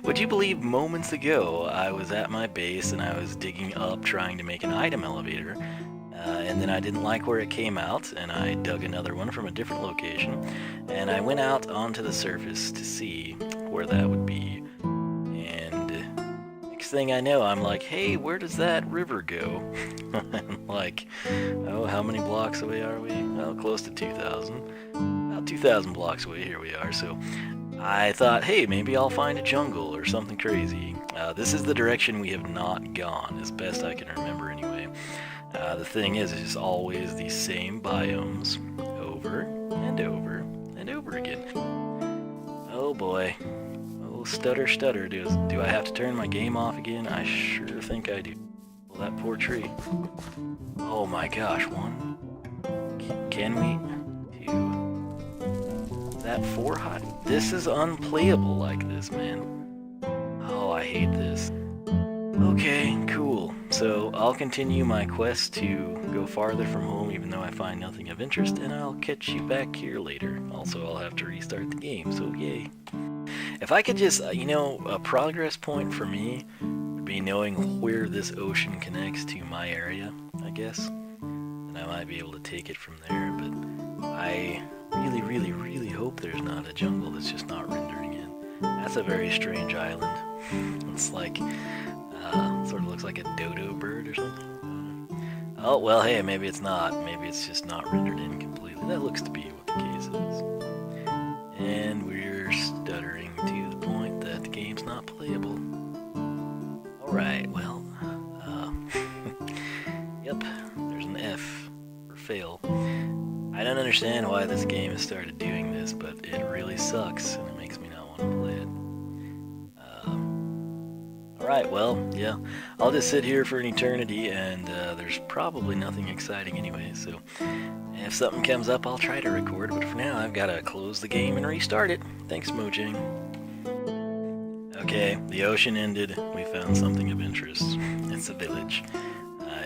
Would you believe moments ago I was at my base and I was digging up trying to make an item elevator, and then I didn't like where it came out and I dug another one from a different location, and I went out onto the surface to see where that would be, and next thing I know I'm like, hey, where does that river go? I'm like, oh, how many blocks away are we? Well, close to 2,000. About 2,000 blocks away, here we are, so I thought, hey, maybe I'll find a jungle or something crazy. This is the direction we have not gone, as best I can remember anyway. The thing is, it's just always the same biomes over and over and over again. Oh boy. Oh, stutter, stutter. Do I have to turn my game off again? I sure think I do. Well, that poor tree. Oh my gosh, one. Can we? Two. That 4 high. This is unplayable like this, man. Oh, I hate this. Okay, cool. So I'll continue my quest to go farther from home even though I find nothing of interest, and I'll catch you back here later. Also, I'll have to restart the game, so yay. If I could just, a progress point for me would be knowing where this ocean connects to my area, I guess. And I might be able to take it from there, but I really hope there's not a jungle that's just not rendering in. That's a very strange island. It's like, sort of looks like a dodo bird or something. Oh, well, hey, maybe it's not. Maybe it's just not rendered in completely. That looks to be what the case is. And we're stuttering to the point that the game's not playable. Alright, well, yep, there's an F for fail. I don't understand why this game has started doing this, but it really sucks, and it makes me not want to play it. Alright, well, yeah, I'll just sit here for an eternity, and there's probably nothing exciting anyway, so if something comes up, I'll try to record, but for now, I've got to close the game and restart it. Thanks, Mojang. Okay, the ocean ended. We found something of interest. It's a village.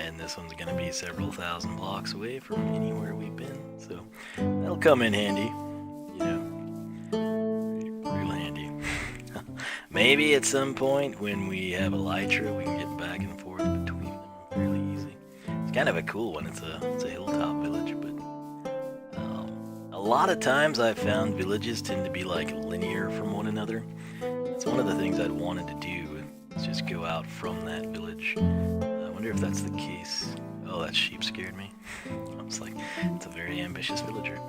And this one's gonna be several thousand blocks away from anywhere we've been, so that'll come in handy, real handy. Maybe at some point when we have elytra, we can get back and forth between them fairly easy. It's kind of a cool one. It's a hilltop village, but a lot of times I've found villages tend to be like linear from one another. That's one of the things I'd wanted to do, is just go out from that village. I wonder if that's the case. Oh, that sheep scared me. I was like, it's a very ambitious villager.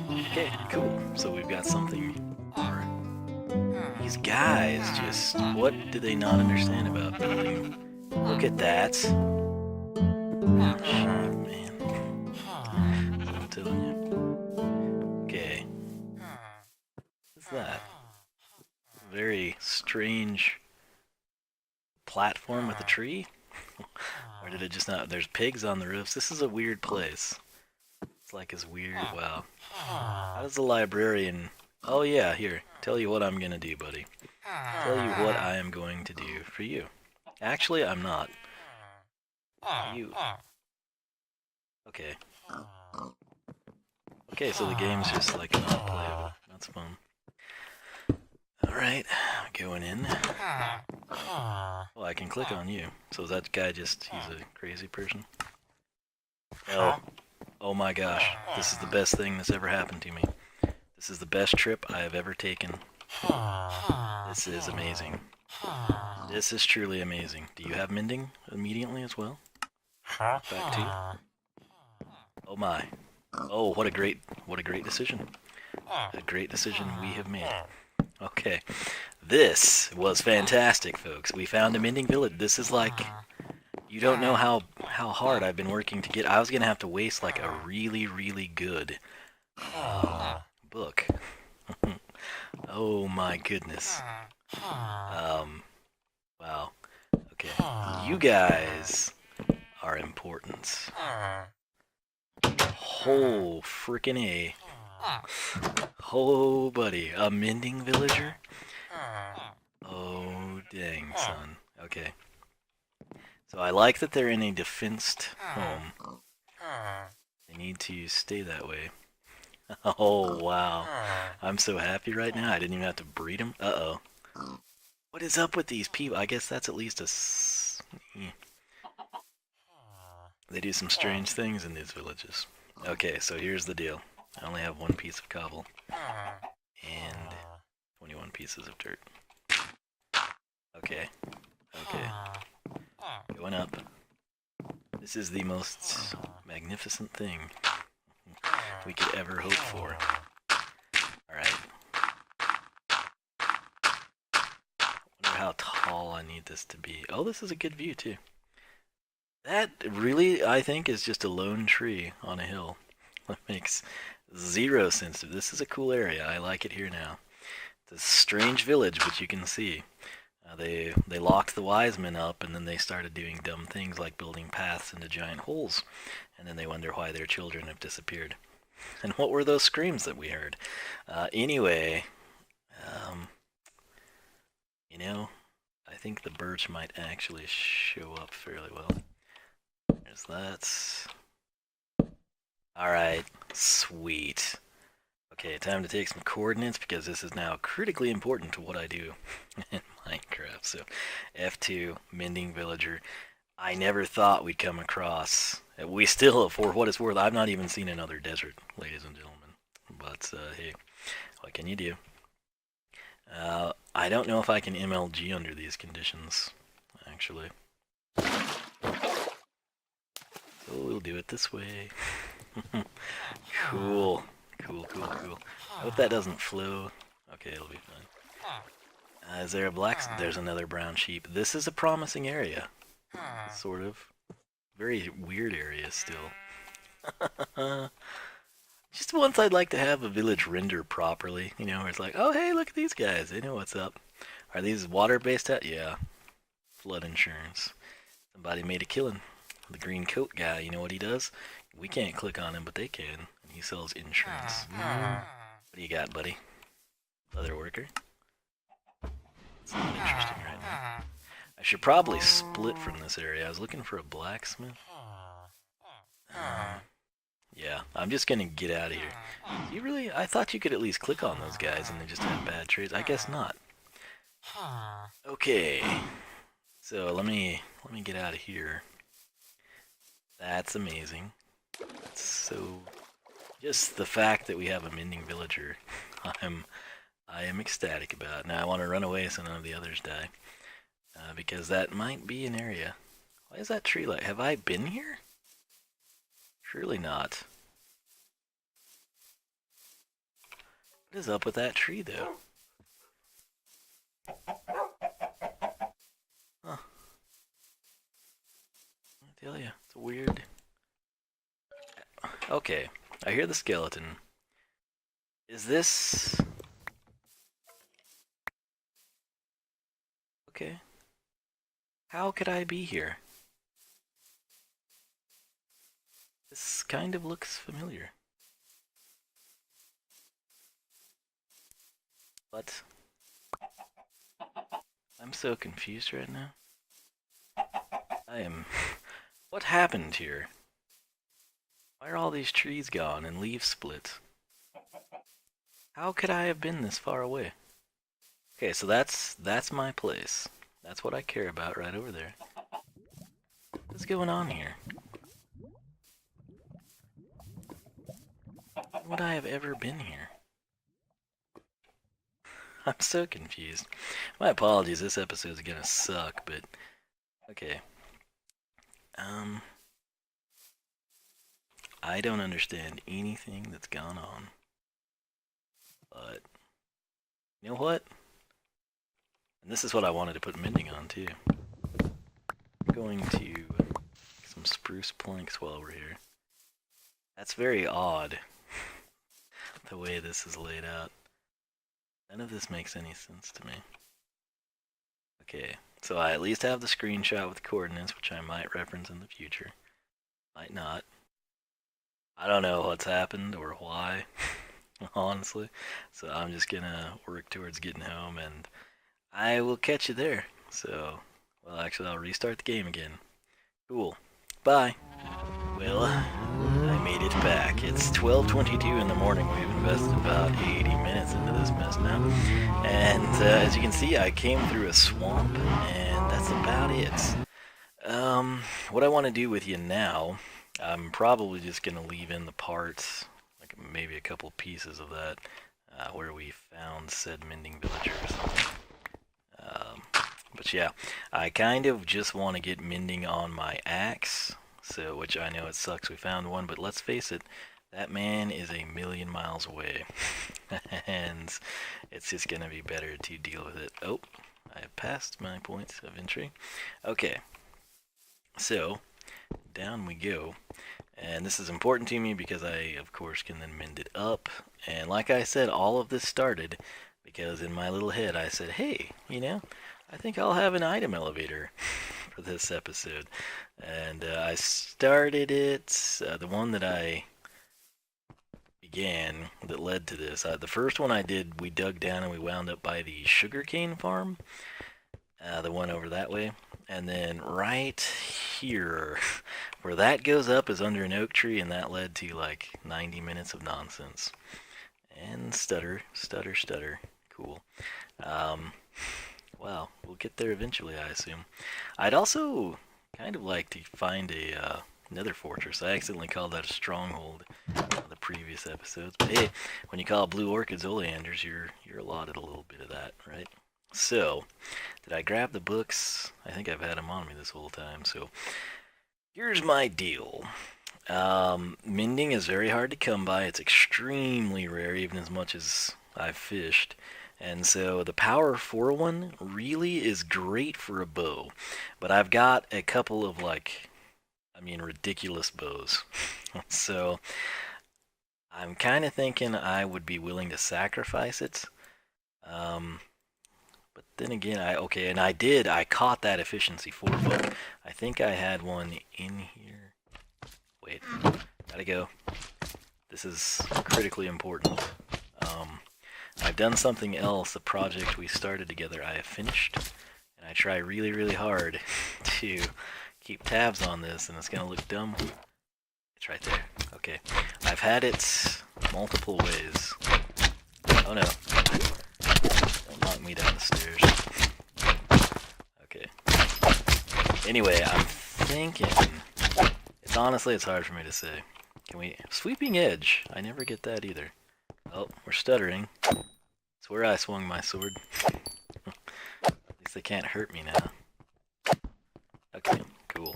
Okay, cool. So we've got something. These guys just, what do they not understand about building? Look at that. Sheep, man. I'm telling you. Okay. What's that? Very strange platform with a tree? Or did it just not? There's pigs on the roofs. This is a weird place. It's like as weird. Wow. How does the librarian... Oh yeah, here. Tell you what I'm gonna do, buddy. Tell you what I am going to do for you. Actually, I'm not. You. Okay. Okay, so the game's just like not playable. That's fun. Alright, going in. Oh, I can click on you. So is that guy just, he's a crazy person? Oh. Oh my gosh. This is the best thing that's ever happened to me. This is the best trip I have ever taken. This is amazing. This is truly amazing. Do you have mending immediately as well? Back to. Oh my. Oh, what a great decision. A great decision we have made. Okay, this was fantastic, folks. We found a mending village. This is like, you don't know how hard I've been working to get. I was gonna have to waste like a really good book. Oh my goodness. Wow. Okay, you guys are important. Oh, frickin' A. Oh, buddy, a mending villager? Oh, dang, son. Okay. So I like that they're in a defensed home. They need to stay that way. Oh, wow. I'm so happy right now. I didn't even have to breed them. Uh-oh. What is up with these people? I guess that's at least They do some strange things in these villages. Okay, so here's the deal. I only have 1 piece of cobble and 21 pieces of dirt. Okay. Going up. This is the most magnificent thing we could ever hope for. Alright. Wonder how tall I need this to be. Oh, this is a good view too. That really, I think, is just a lone tree on a hill. That makes 0 sense. This is a cool area. I like it here now. It's a strange village, but you can see. They locked the wise men up, and then they started doing dumb things like building paths into giant holes. And then they wonder why their children have disappeared. And what were those screams that we heard? Anyway, you know, I think the birch might actually show up fairly well. There's that. Alright, sweet. Okay, time to take some coordinates because this is now critically important to what I do in Minecraft. So, F2, mending villager. I never thought we'd come across. We still, for what it's worth, I've not even seen another desert, ladies and gentlemen. But, hey, what can you do? I don't know if I can MLG under these conditions, actually. So we'll do it this way. Cool. Cool. I hope that doesn't flow. Okay, it'll be fine. Is there a black... There's another brown sheep. This is a promising area. Sort of. Very weird area still. Just once I'd like to have a village render properly. You know, where it's like, oh hey, look at these guys. They know what's up. Are these water-based? Yeah. Flood insurance. Somebody made a killing. The green coat guy, you know what he does? We can't click on him, but they can. And he sells insurance. What do you got, buddy? Leather worker? It's not interesting right now. I should probably split from this area. I was looking for a blacksmith. Yeah, I'm just gonna get out of here. You really? I thought you could at least click on those guys and they just have bad trades. I guess not. Okay. So let me get out of here. That's amazing. That's so... Just the fact that we have a mending villager, I am ecstatic about. Now I want to run away so none of the others die. Because that might be an area. Why is that tree like... Have I been here? Surely not. What is up with that tree, though? Huh. I tell ya, it's weird. Okay, I hear the skeleton. Is this... Okay. How could I be here? This kind of looks familiar. But... I'm so confused right now. I am... What happened here? Why are all these trees gone and leaves split? How could I have been this far away? Okay, so that's my place. That's what I care about right over there. What's going on here? Would I have ever been here? I'm so confused. My apologies, this episode's gonna suck, but... Okay. I don't understand anything that's gone on. But... You know what? And this is what I wanted to put mending on, too. I'm going to... get some spruce planks while we're here. That's very odd. The way this is laid out. None of this makes any sense to me. Okay, so I at least have the screenshot with coordinates, which I might reference in the future. Might not. I don't know what's happened or why, honestly. So I'm just gonna work towards getting home, and I will catch you there. So, well, actually, I'll restart the game again. Cool. Bye. Well, I made it back. It's 12:22 in the morning. We've invested about 80 minutes into this mess now. And as you can see, I came through a swamp, and that's about it. What I want to do with you now, I'm probably just going to leave in the parts, like maybe a couple pieces of that, where we found said mending villager or something. But yeah, I kind of just want to get mending on my axe, so, which I know it sucks we found one, but let's face it, that man is a million miles away, and it's just going to be better to deal with it. Oh, I have passed my point of entry. Okay, so down we go, and this is important to me because I, of course, can then mend it up, and like I said, all of this started because in my little head I said, hey, you know, I think I'll have an item elevator for this episode. And I started it, the one that I began that led to this. The first one I did, we dug down and we wound up by the sugarcane farm. The one over that way. And then right here, where that goes up is under an oak tree, and that led to like 90 minutes of nonsense. And stutter, stutter, stutter. Cool. Well, we'll get there eventually, I assume. I'd also kind of like to find a Nether fortress. I accidentally called that a stronghold in the previous episodes. But hey, when you call blue orchids oleanders, you're allotted a little bit of that, right? So, did I grab the books? I think I've had them on me this whole time. So, here's my deal. Mending is very hard to come by. It's extremely rare, even as much as I've fished. And so the power 4 one really is great for a bow. But I've got a couple of, like, I mean, ridiculous bows. So I'm kind of thinking I would be willing to sacrifice it. But then again, I caught that efficiency 4 book. I think I had one in here. Wait, gotta go. This is critically important. I've done something else, the project we started together I have finished, and I try really, really hard to keep tabs on this, and it's going to look dumb. It's right there. Okay. I've had it multiple ways. Oh no. Don't knock me down the stairs. Okay. Anyway, I'm thinking, it's hard for me to say. Can we, sweeping edge, I never get that either. Oh, we're stuttering. It's where I swung my sword. At least they can't hurt me now. Okay, cool.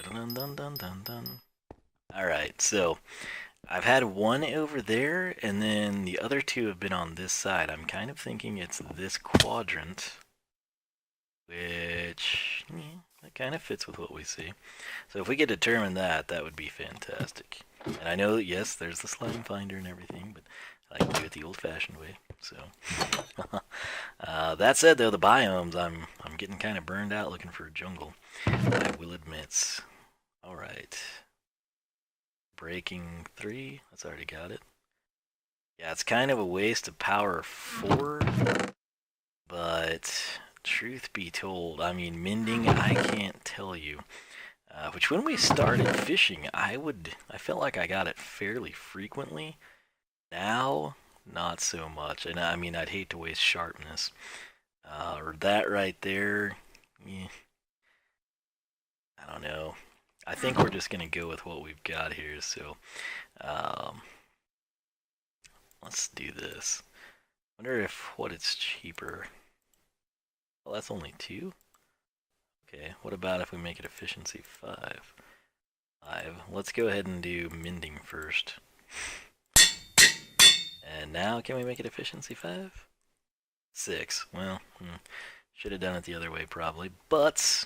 Dun dun dun dun dun. Alright, so I've had one over there, and then the other 2 have been on this side. I'm kind of thinking it's this quadrant, which that kind of fits with what we see. So if we could determine that, that would be fantastic. And I know that, yes, there's the slime finder and everything, but I like to do it the old-fashioned way, so. That said, though, the biomes, I'm getting kind of burned out looking for a jungle. I will admit. Alright. Breaking 3, that's already got it. Yeah, it's kind of a waste of power 4, but truth be told, I mean, mending, I can't tell you. Which when we started fishing, I felt like I got it fairly frequently. Now, not so much. And I mean, I'd hate to waste sharpness. Or that right there, yeah. I don't know. I think we're just going to go with what we've got here, so let's do this. Wonder if what it's cheaper. Well, that's only 2. Okay, what about if we make it efficiency 5? 5. Let's go ahead and do mending first. And now, can we make it efficiency 5? 6. Well, should have done it the other way probably, but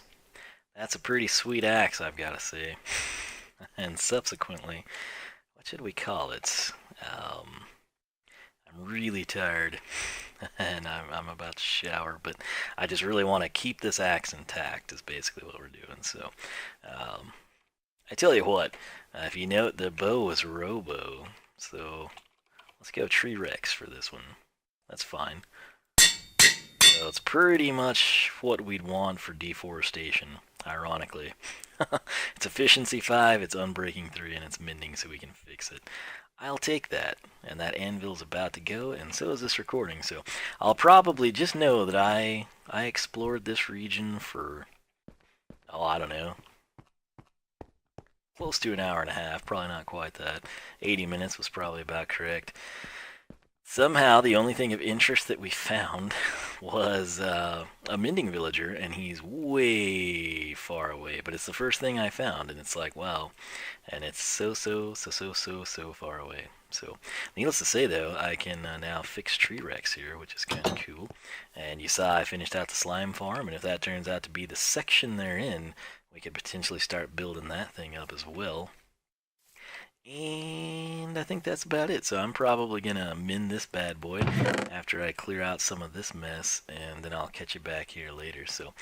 that's a pretty sweet axe, I've got to say. And subsequently, what should we call it? I'm really tired, and I'm about to shower, but I just really want to keep this axe intact is basically what we're doing. So I tell you what, if you note, the bow is robo, so let's go tree rex for this one. That's fine. So it's pretty much what we'd want for deforestation, ironically. It's efficiency 5, it's unbreaking 3, and it's mending so we can fix it. I'll take that. And that anvil's about to go, and so is this recording. So I'll probably just know that I explored this region for, oh, I don't know, close to an hour and a half. Probably not quite that. 80 minutes was probably about correct. Somehow, the only thing of interest that we found was a mending villager, and he's way far away. But it's the first thing I found, and it's like, wow. And it's so far away. So, needless to say, though, I can now fix tree wrecks here, which is kind of cool. And you saw I finished out the slime farm, and if that turns out to be the section they're in, we could potentially start building that thing up as well. And I think that's about it. So I'm probably going to mend this bad boy after I clear out some of this mess, and then I'll catch you back here later. So,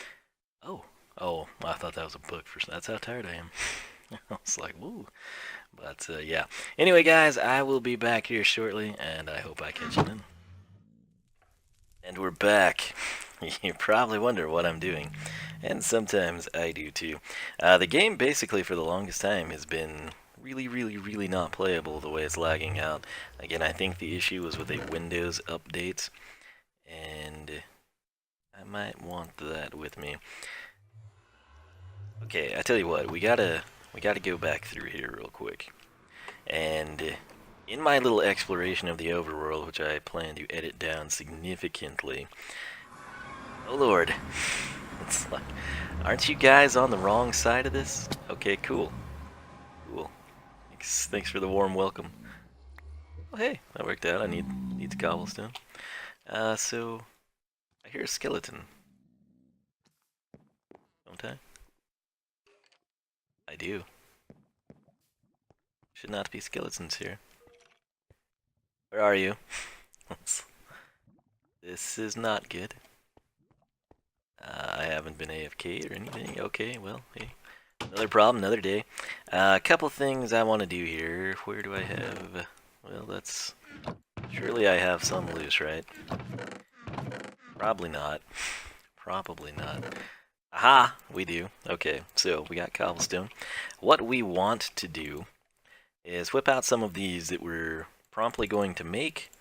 oh, I thought that was a book. That's how tired I am. I was like, woo. But, yeah. Anyway, guys, I will be back here shortly, and I hope I catch you then. And we're back. You probably wonder what I'm doing, and sometimes I do too. The game basically for the longest time has been really not playable the way it's lagging out. Again, I think the issue was with a Windows update, and I might want that with me. Okay, I tell you what, we gotta go back through here real quick. And in my little exploration of the overworld, which I plan to edit down significantly, oh lord, it's like, aren't you guys on the wrong side of this? Okay, cool. Thanks for the warm welcome. Oh hey, that worked out. I need the cobblestone. So I hear a skeleton. Don't I? I do. Should not be skeletons here. Where are you? This is not good. I haven't been AFK or anything. Okay, well, hey. Another problem, another day. A couple things I want to do here. Where do I have... Well, that's... Surely I have some loose, right? Probably not. Probably not. Aha! We do. Okay, so we got cobblestone. What we want to do is whip out some of these that we're promptly going to make.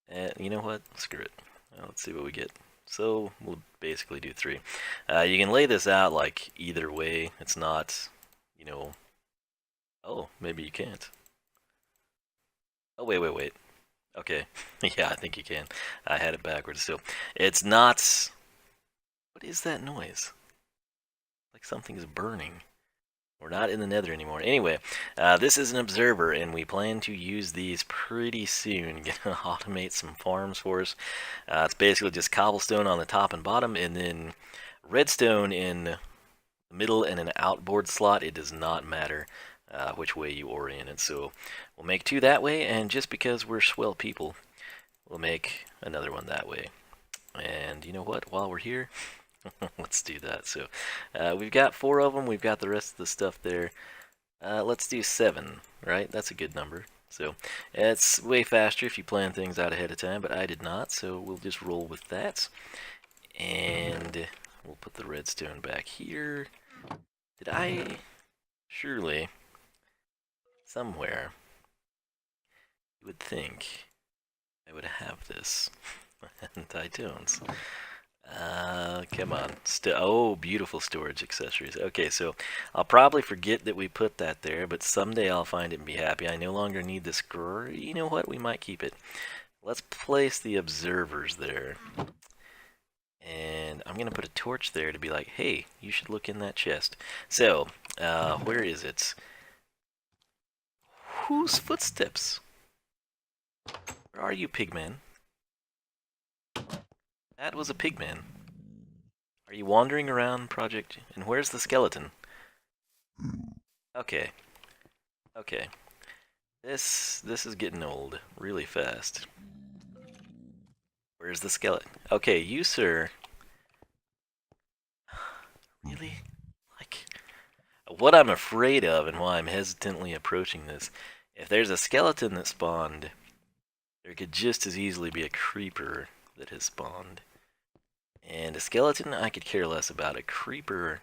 And you know what? Screw it. Let's see what we get. So we'll basically do 3. You can lay this out like either way. It's not, you know... Oh, maybe you can't. Oh, wait. Okay. Yeah, I think you can. I had it backwards still. It's not... What is that noise? Like something's burning. We're not in the Nether anymore. Anyway, this is an observer, and we plan to use these pretty soon. Gonna automate some farms for us. It's basically just cobblestone on the top and bottom, and then redstone in the middle and an outboard slot. It does not matter which way you orient it. So we'll make 2 that way, and just because we're swell people, we'll make another one that way. And you know what? While we're here... Let's do that. So we've got 4 of them. We've got the rest of the stuff there. Let's do 7, right? That's a good number. So it's way faster if you plan things out ahead of time, but I did not, so we'll just roll with that. And we'll put the redstone back here. Did I... Surely, somewhere, you would think I would have this, and I don't. Come on. Oh, beautiful storage accessories. Okay, so I'll probably forget that we put that there, but someday I'll find it and be happy. I no longer need this. You know what? We might keep it. Let's place the observers there. And I'm going to put a torch there to be like, hey, you should look in that chest. So, where is it? Whose footsteps? Where are you, pigman? That was a pigman. Are you wandering around, Project? And where's the skeleton? Okay. Okay. This is getting old really fast. Where's the skeleton? Okay, you, sir. Really? Like, what I'm afraid of and why I'm hesitantly approaching this, if there's a skeleton that spawned, there could just as easily be a creeper that has spawned. And a skeleton, I could care less about. A creeper,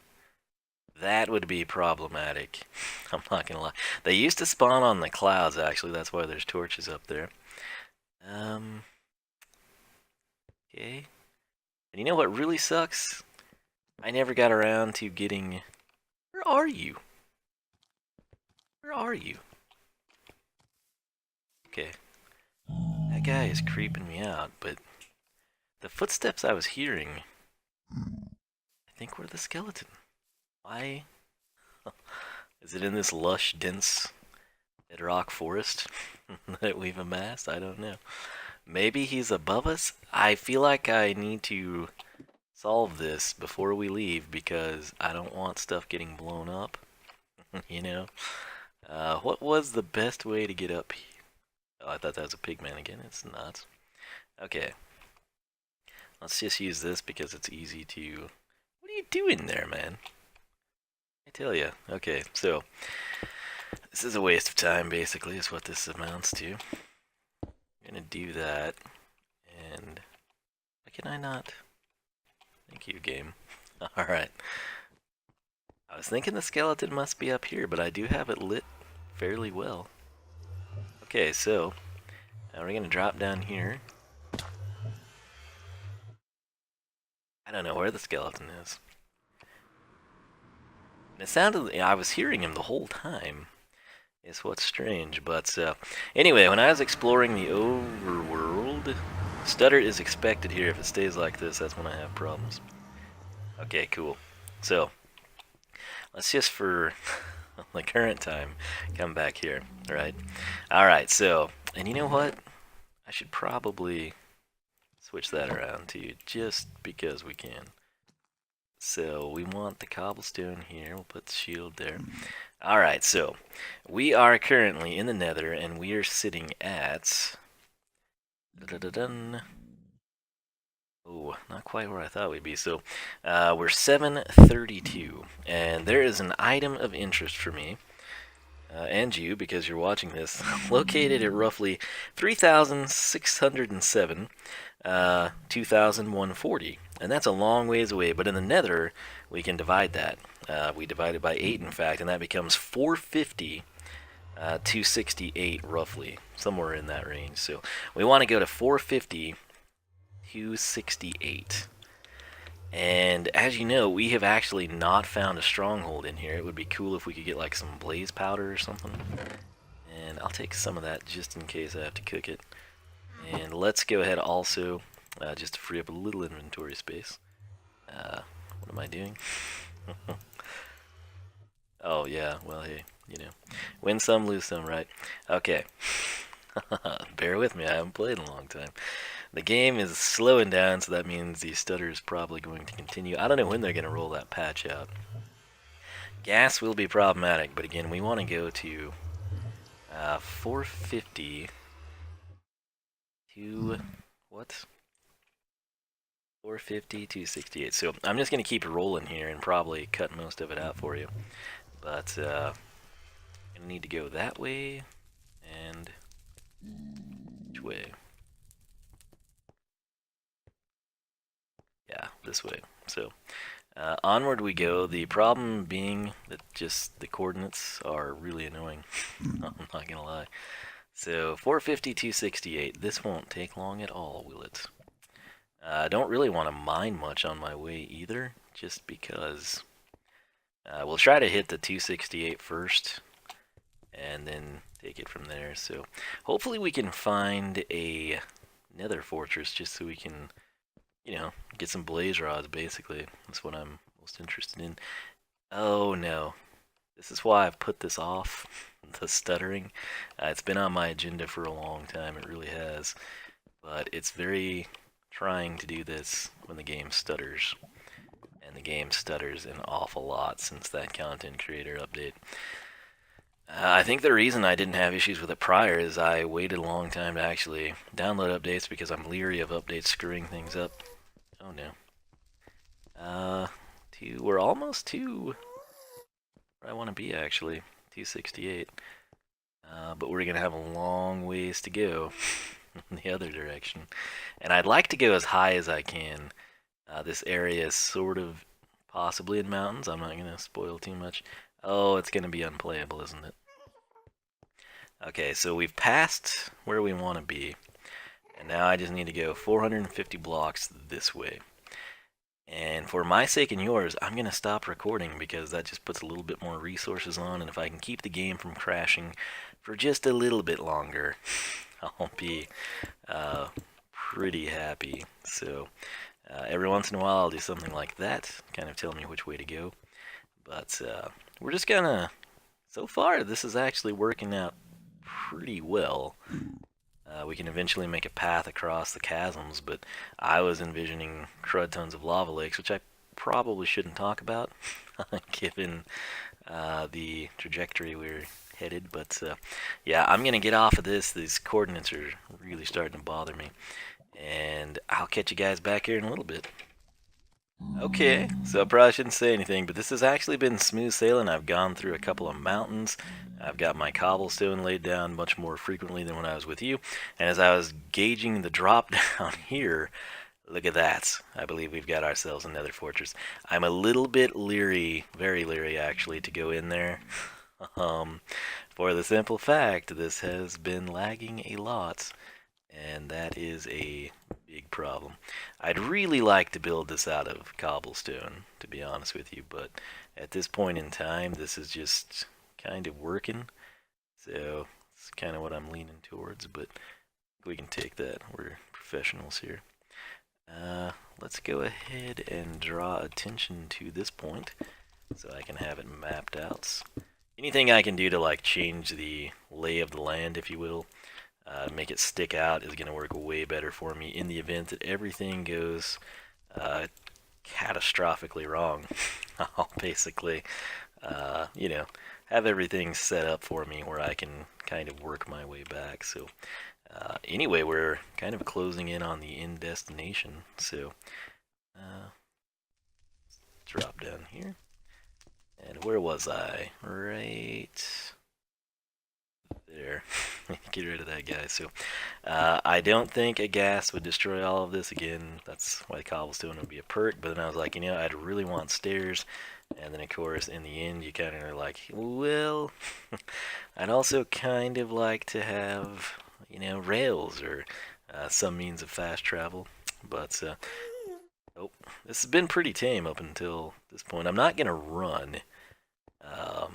That would be problematic. I'm not gonna lie. They used to spawn on the clouds, actually. That's why there's torches up there. Okay. And you know what really sucks? I never got around to getting... Where are you? Where are you? Okay. That guy is creeping me out, but the footsteps I was hearing, I think were the skeleton. Why? Is it in this lush, dense bedrock forest that we've amassed? I don't know. Maybe he's above us? I feel like I need to solve this before we leave because I don't want stuff getting blown up. You know? What was the best way to get up here? Oh, I thought that was a pigman again. It's not. Okay. Let's just use this because it's easy to... What are you doing there, man? I tell ya. Okay, so... This is a waste of time, basically, is what this amounts to. I'm gonna do that. And... Why can I not... Thank you, game. Alright. I was thinking the skeleton must be up here, but I do have it lit fairly well. Okay, so now we're gonna drop down here. I don't know where the skeleton is. And it sounded, I was hearing him the whole time. Is what's strange, but anyway, when I was exploring the overworld, stutter is expected here. If it stays like this, that's when I have problems. Okay, cool. So let's just for the current time come back here, right? Alright, so, and you know what? I should probably switch that around too, just because we can. So we want the cobblestone here. We'll put the shield there. Alright, so we are currently in the Nether and we are sitting at... Oh, not quite where I thought we'd be. So we're 732, and there is an item of interest for me. And you, because you're watching this, located at roughly 3,607, 2,140. And that's a long ways away, but in the Nether, we can divide that. We divide it by 8, in fact, and that becomes 450, 268, roughly. Somewhere in that range. So we want to go to 450, 268. And as you know, we have actually not found a stronghold in here. It would be cool if we could get like some blaze powder or something. And I'll take some of that just in case I have to cook it. And let's go ahead also, just to free up a little inventory space. What am I doing? Oh yeah, well hey, you know. Win some, lose some, right? Okay. Bear with me, I haven't played in a long time. The game is slowing down, so that means the stutter is probably going to continue. I don't know when they're going to roll that patch out. Gas will be problematic, but again, we want to go to 450 to... what? 450 to 68. So I'm just going to keep it rolling here and probably cut most of it out for you. But I'm going to need to go that way and... which way? Yeah, this way. So onward we go. The problem being that just the coordinates are really annoying. I'm not gonna lie. So 450, 268. This won't take long at all, will it? I don't really want to mine much on my way either, just because we'll try to hit the 268 first and then take it from there. So hopefully we can find a nether fortress just so we can, you know, get some blaze rods, basically. That's what I'm most interested in. Oh, no. This is why I've put this off, the stuttering. It's been on my agenda for a long time, it really has. But it's very trying to do this when the game stutters. And the game stutters an awful lot since that content creator update. I think the reason I didn't have issues with it prior is I waited a long time to actually download updates because I'm leery of updates screwing things up. Oh no. We're almost to where I want to be actually, 268. But we're gonna have a long ways to go in the other direction. And I'd like to go as high as I can. This area is sort of possibly in mountains. I'm not going to spoil too much. Oh, it's going to be unplayable, isn't it? Okay, so we've passed where we want to be. And now I just need to go 450 blocks this way. And for my sake and yours, I'm going to stop recording because that just puts a little bit more resources on. And if I can keep the game from crashing for just a little bit longer, I'll be pretty happy. So every once in a while I'll do something like that, kind of tell me which way to go. But we're just gonna, so far this is actually working out pretty well. We can eventually make a path across the chasms, but I was envisioning crud tons of lava lakes, which I probably shouldn't talk about, given the trajectory we're headed. But yeah, I'm gonna get off of this. These coordinates are really starting to bother me, and I'll catch you guys back here in a little bit. Okay, so I probably shouldn't say anything, but this has actually been smooth sailing. I've gone through a couple of mountains. I've got my cobblestone laid down much more frequently than when I was with you. And as I was gauging the drop down here, look at that. I believe we've got ourselves a nether fortress. I'm a little bit leery, very leery actually, to go in there. For the simple fact, this has been lagging a lot. And that is a big problem. I'd really like to build this out of cobblestone, to be honest with you, but at this point in time, this is just kind of working. So it's kind of what I'm leaning towards, but we can take that. We're professionals here. Let's go ahead and draw attention to this point so I can have it mapped out. Anything I can do to like change the lay of the land, if you will, make it stick out is going to work way better for me in the event that everything goes catastrophically wrong. I'll basically, you know, have everything set up for me where I can kind of work my way back. So anyway, we're kind of closing in on the end destination. So drop down here. And where was I? Right there. Get rid of that guy. So I don't think a gas would destroy all of this. Again, that's why cobblestone would be a perk. But then I was like, you know, I'd really want stairs. And then of course in the end you kind of are like, well, I'd also kind of like to have, you know, rails or some means of fast travel. But oh, this has been pretty tame up until this point. I'm not gonna run. I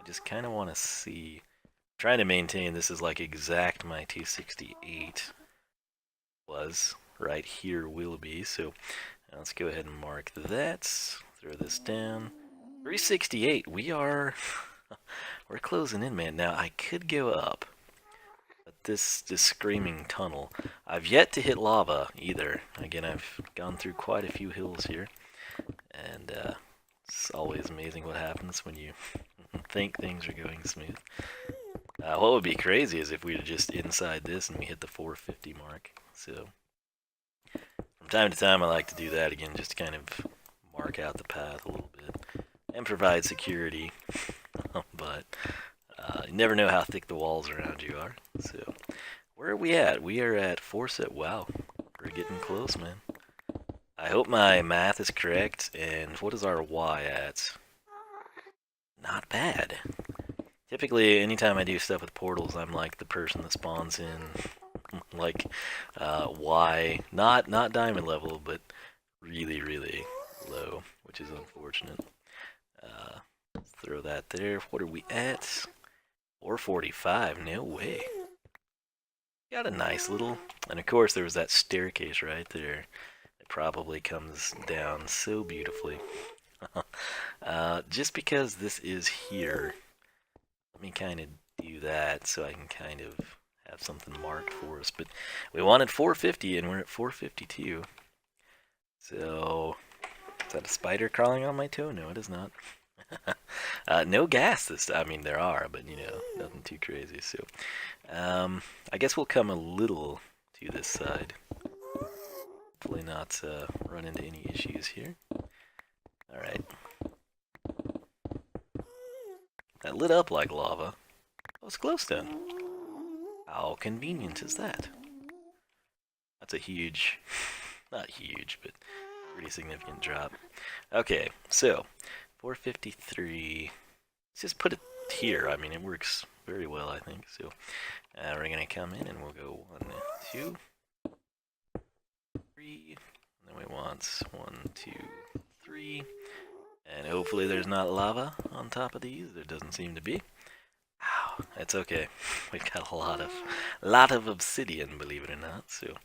just kind of want to see. Trying to maintain this is like exact my 268 was right here will be. So let's go ahead and mark that. Throw this down. 368. We are we're closing in, man. Now I could go up, but this screaming tunnel. I've yet to hit lava either. Again, I've gone through quite a few hills here, and it's always amazing what happens when you think things are going smooth. What would be crazy is if we were just inside this and we hit the 450 mark. So from time to time I like to do that again, just to kind of mark out the path a little bit and provide security. But you never know how thick the walls around you are. So where are we at? We are at 4 set. Wow, we're getting close, man. I hope my math is correct. And what is our Y at? Not bad. Typically, anytime I do stuff with portals, I'm like the person that spawns in, like, Y, not diamond level, but really, really low, which is unfortunate. Throw that there. What are we at? 445, no way. Got a nice little, and of course there was that staircase right there. It probably comes down so beautifully. Just because this is here, let me kind of do that so I can kind of have something marked for us. But we wanted 450 and we're at 452. So, is that a spider crawling on my toe? No, it is not. No gas this time. I mean, there are, but you know, nothing too crazy. So, I guess we'll come a little to this side. Hopefully not run into any issues here. Alright. That lit up like lava. Oh, it's glowstone. How convenient is that? That's a huge, not huge, but pretty significant drop. Okay, so 453. Let's just put it here. I mean, it works very well, I think. So we're gonna come in and we'll go 1, 2, 3. And then we want 1, 2, 3. And hopefully there's not lava on top of these. There doesn't seem to be. Ow, it's okay. We've got a lot of obsidian, believe it or not. So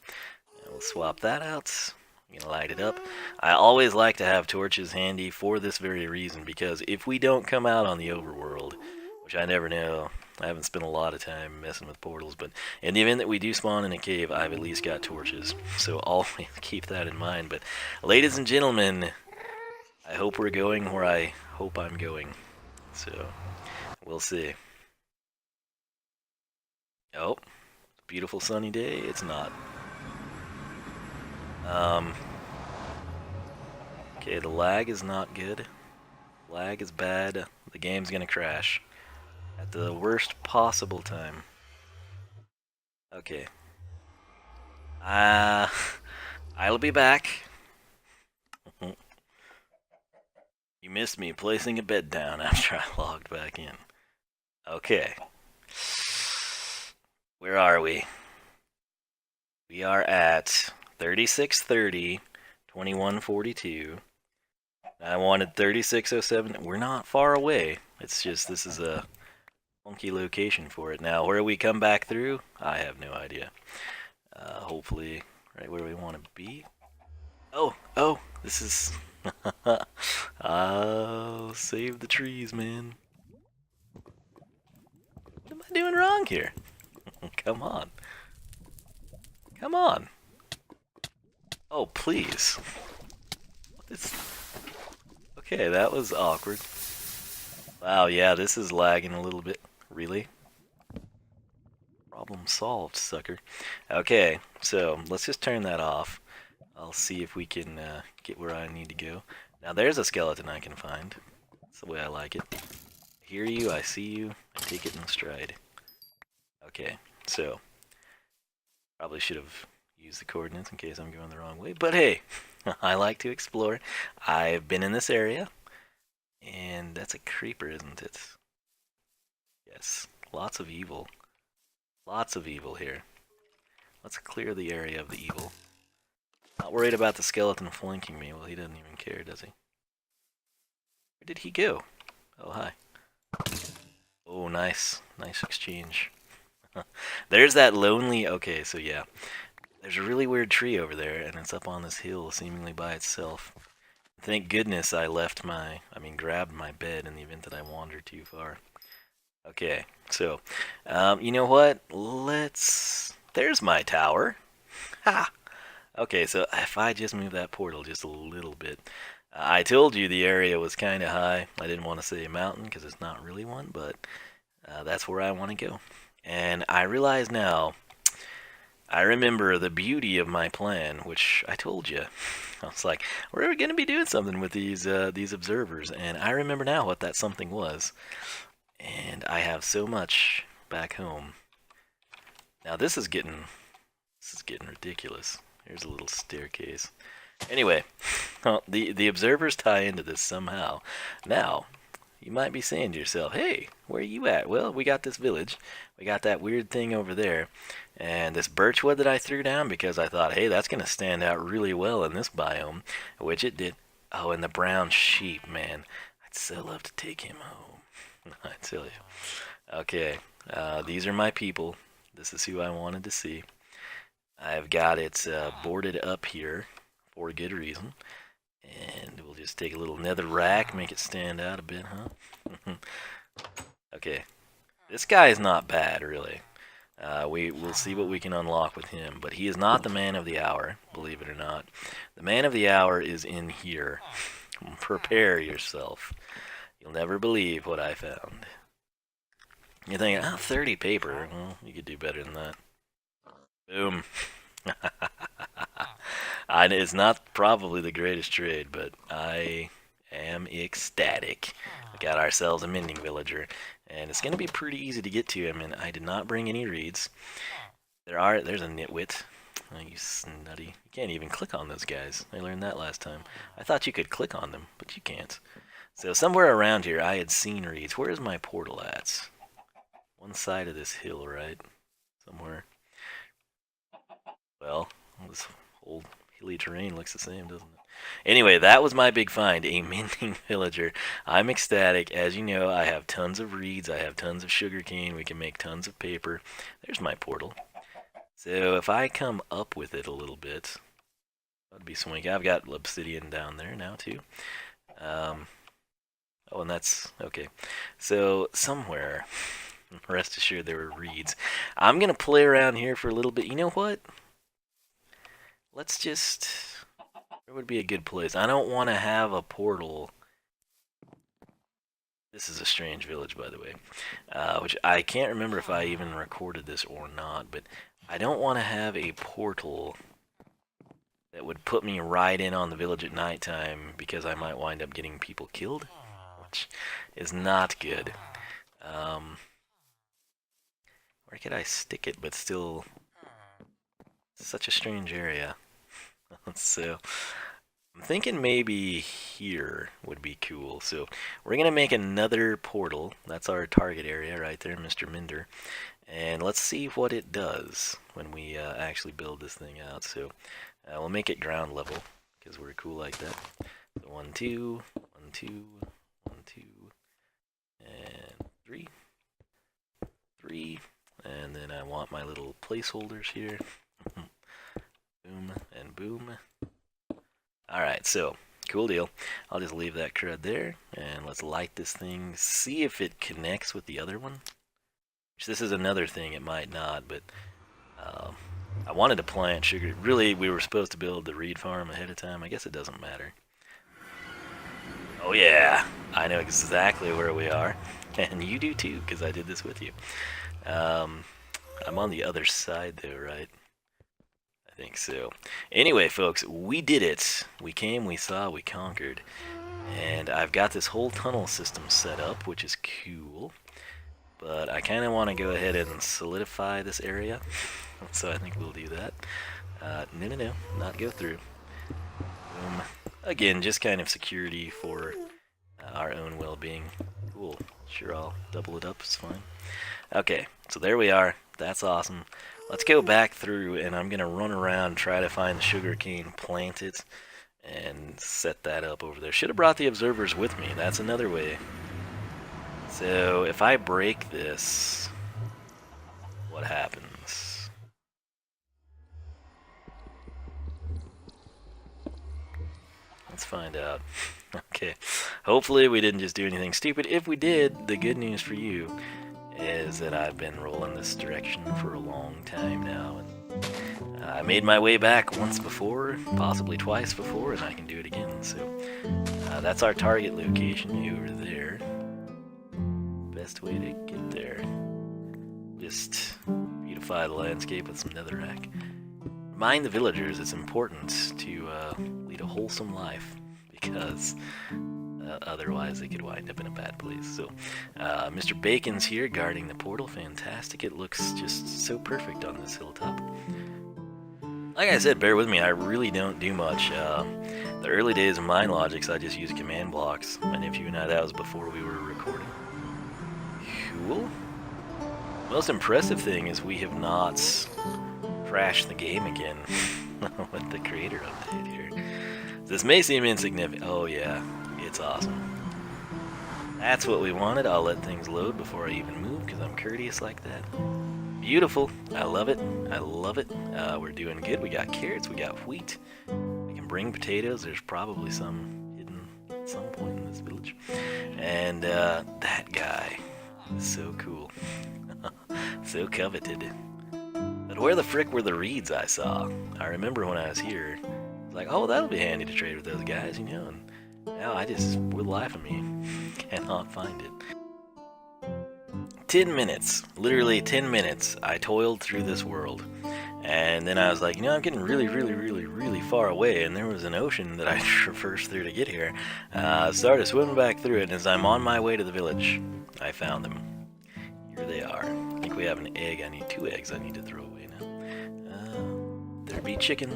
we'll swap that out. I'm gonna light it up. I always like to have torches handy for this very reason, because if we don't come out on the overworld, which I never know, I haven't spent a lot of time messing with portals, but in the event that we do spawn in a cave, I've at least got torches. So always keep that in mind. But ladies and gentlemen, I hope we're going where I hope I'm going. So we'll see. Oh, beautiful sunny day. It's not. Okay, the lag is not good. Lag is bad. The game's gonna crash at the worst possible time. Okay. I'll be back. You missed me placing a bed down after I logged back in. Okay. Where are we? We are at 3630, 2142. I wanted 3607. We're not far away. It's just this is a funky location for it. Now, where we come back through, I have no idea. Hopefully, right where we want to be. Oh, this is... Oh, save the trees, man. What am I doing wrong here? Come on. Come on. Oh, please. What is... Okay, that was awkward. Wow, yeah, this is lagging a little bit. Really? Problem solved, sucker. Okay, so let's just turn that off. I'll see if we can get where I need to go. Now there's a skeleton I can find. That's the way I like it. I hear you, I see you, I take it in stride. Okay, so probably should have used the coordinates in case I'm going the wrong way, but hey, I like to explore. I've been in this area, and that's a creeper, isn't it? Yes, lots of evil. Lots of evil here. Let's clear the area of the evil. Not worried about the skeleton flanking me. Well, he doesn't even care, does he? Where did he go? Oh, hi. Oh, nice. Nice exchange. There's that lonely... Okay, so yeah. There's a really weird tree over there, and it's up on this hill, seemingly by itself. Thank goodness I grabbed my bed in the event that I wandered too far. Okay, so, you know what? There's my tower. Ha! Okay, so if I just move that portal just a little bit. I told you the area was kind of high. I didn't want to say a mountain because it's not really one, but that's where I want to go. And I realize now, I remember the beauty of my plan, which I told you. I was like, we're going to be doing something with these observers, and I remember now what that something was. And I have so much back home. Now this is getting ridiculous. Here's a little staircase. Anyway, the observers tie into this somehow. Now, you might be saying to yourself, hey, where are you at? Well, we got this village. We got that weird thing over there. And this birch wood that I threw down because I thought, hey, that's going to stand out really well in this biome, which it did. Oh, and the brown sheep, man. I'd so love to take him home. I tell you. Okay, these are my people. This is who I wanted to see. I've got it boarded up here for a good reason. And we'll just take a little nether rack, make it stand out a bit, huh? Okay. This guy is not bad, really. We'll see what we can unlock with him. But he is not the man of the hour, believe it or not. The man of the hour is in here. Prepare yourself. You'll never believe what I found. You're thinking, 30 paper. Well, you could do better than that. Boom. It's not probably the greatest trade, but I am ecstatic. We got ourselves a mending villager, and it's going to be pretty easy to get to. I mean, I did not bring any reeds. There's a nitwit. Oh, you snutty. You can't even click on those guys. I learned that last time. I thought you could click on them, but you can't. So somewhere around here I had seen reeds. Where is my portal at? One side of this hill, right? Somewhere. Well, this old hilly terrain looks the same, doesn't it? Anyway, that was my big find, a minting villager. I'm ecstatic. As you know, I have tons of reeds. I have tons of sugarcane. We can make tons of paper. There's my portal. So if I come up with it a little bit, that'd be swanky. I've got obsidian down there now, too. Oh, and that's... okay. So somewhere, rest assured there were reeds. I'm going to play around here for a little bit. You know what? Let's just... where would be a good place? I don't want to have a portal. This is a strange village, by the way. Which I can't remember if I even recorded this or not, but I don't want to have a portal that would put me right in on the village at nighttime because I might wind up getting people killed, which is not good. Where could I stick it, but still... such a strange area. So, I'm thinking maybe here would be cool. So, we're going to make another portal. That's our target area right there, Mr. Minder. And let's see what it does when we actually build this thing out. So, we'll make it ground level, because we're cool like that. So 1, 2, 1, 2, 1, 2, and 3. 3. And then I want my little placeholders here. Boom and boom. Alright, so, cool deal. I'll just leave that crud there, and let's light this thing, see if it connects with the other one. Which this is another thing, it might not, but I wanted to plant sugar. Really, we were supposed to build the reed farm ahead of time. I guess it doesn't matter. Oh yeah, I know exactly where we are. And you do too, because I did this with you. I'm on the other side though, right? I think so. Anyway, folks, we did it. We came, we saw, we conquered. And I've got this whole tunnel system set up, which is cool. But I kind of want to go ahead and solidify this area. So I think we'll do that. No, not go through. Boom. Again, just kind of security for our own well-being. Cool. Sure, I'll double it up. It's fine. Okay, so there we are. That's awesome. Let's go back through, and I'm going to run around, try to find the sugarcane, plant it, and set that up over there. Should have brought the observers with me. That's another way. So, if I break this, what happens? Let's find out. Okay. Hopefully we didn't just do anything stupid. If we did, the good news for you is that I've been rolling this direction for a long time now. And I made my way back once before, possibly twice before, and I can do it again. So that's our target location over there. Best way to get there. Just beautify the landscape with some netherrack. Remind the villagers it's important to lead a wholesome life, because otherwise they could wind up in a bad place. So, Mr. Bacon's here guarding the portal. Fantastic. It looks just so perfect on this hilltop. Like I said, bear with me. I really don't do much. The early days of Mind Logics, I just used command blocks. My nephew and I, that was before we were recording. Cool. Most impressive thing is we have not crashed the game again with the creator update here. This may seem insignificant. Oh yeah, it's awesome. That's what we wanted. I'll let things load before I even move because I'm courteous like that. Beautiful. I love it. I love it. We're doing good. We got carrots. We got wheat. We can bring potatoes. There's probably some hidden at some point in this village. And that guy is so cool. So coveted. But where the frick were the reeds I saw? I remember when I was here, I was like, oh, that'll be handy to trade with those guys, you know, and now I just, would laugh at me, cannot find it. 10 minutes, literally 10 minutes, I toiled through this world, and then I was like, you know, I'm getting really far away, and there was an ocean that I traversed through to get here. Started swimming back through it, and as I'm on my way to the village, I found them. Here they are. I think we have an egg. I need 2 eggs I need to throw away now. there be chicken?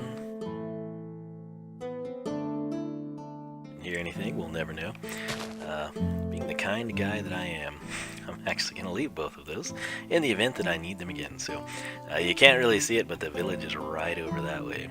Hear anything? We'll never know. Being the kind guy that I am, I'm actually going to leave both of those in the event that I need them again. So you can't really see it, but the village is right over that way.